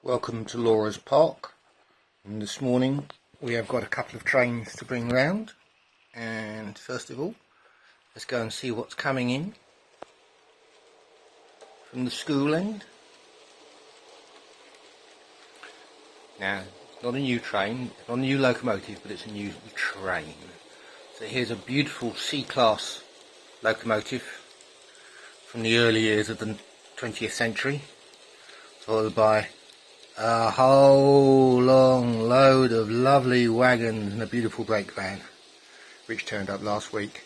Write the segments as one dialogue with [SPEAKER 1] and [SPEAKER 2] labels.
[SPEAKER 1] Welcome to Lora's Park, and this morning we have got a couple of trains to bring round, and first of all let's go and see what's coming in from the school end. Now it's not a new train, it's not a new locomotive, but it's a new train. So here's a beautiful C-class locomotive from the early years of the 20th century, followed by a whole long load of lovely wagons and a beautiful brake van which turned up last week.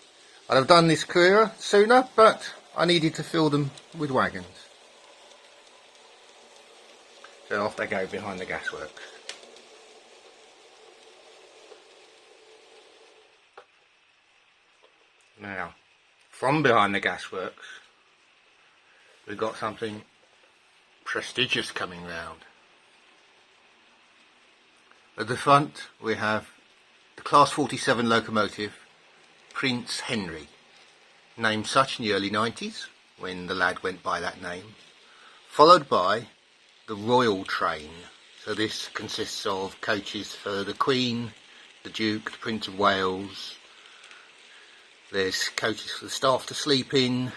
[SPEAKER 1] I'd have done this clearer sooner, but I needed to fill them with wagons. So off they go behind the gasworks. Now, from behind the gasworks we've got something prestigious coming round. At the front we have the Class 47 locomotive Prince Henry, named such in the early 90s when the lad went by that name, followed by the Royal Train. So this consists of coaches for the Queen, the Duke, the Prince of Wales. There's coaches for the staff to sleep in.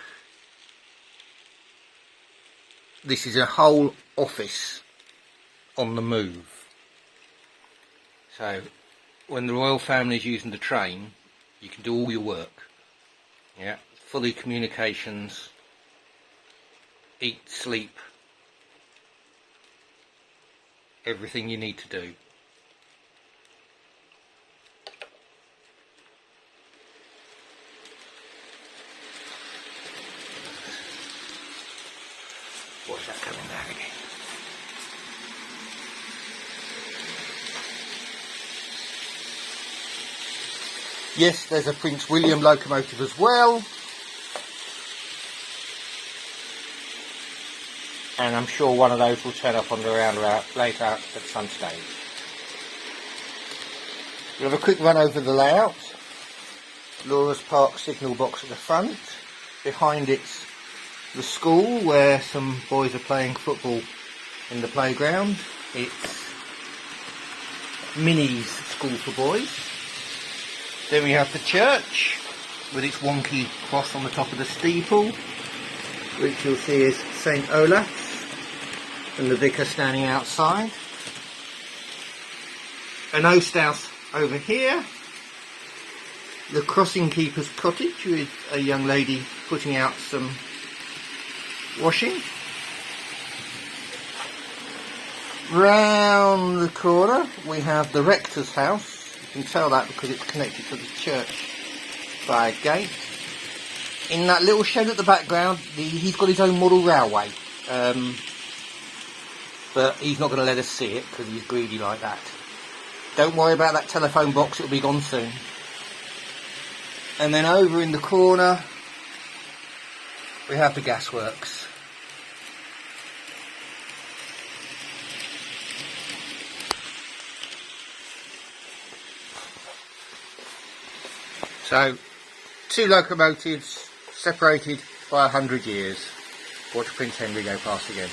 [SPEAKER 1] This is a whole office on the move. So when the royal family is using the train, you can do all your work. Yeah, fully communications, eat, sleep, everything you need to do. What's that coming down again? Yes, there's a Prince William locomotive as well. And I'm sure one of those will turn up on the roundabout later at some stage. We'll have a quick run over the layout. Lora's Park signal box at the front. Behind it's the school where some boys are playing football in the playground. It's Minnie's School for Boys. Then we have the church with its wonky cross on the top of the steeple, which you'll see is St. Olaf's, and the vicar standing outside. An oast house over here. The crossing keeper's cottage with a young lady putting out some washing. Round the corner we have the rector's house. You can tell that because it's connected to the church by a gate. In that little shed at the background, he's got his own model railway, but he's not going to let us see it because he's greedy like that. Don't worry about that telephone box, it'll be gone soon. And then over in the corner we have the gasworks. So, two locomotives separated by 100 years. Watch Prince Henry go past again.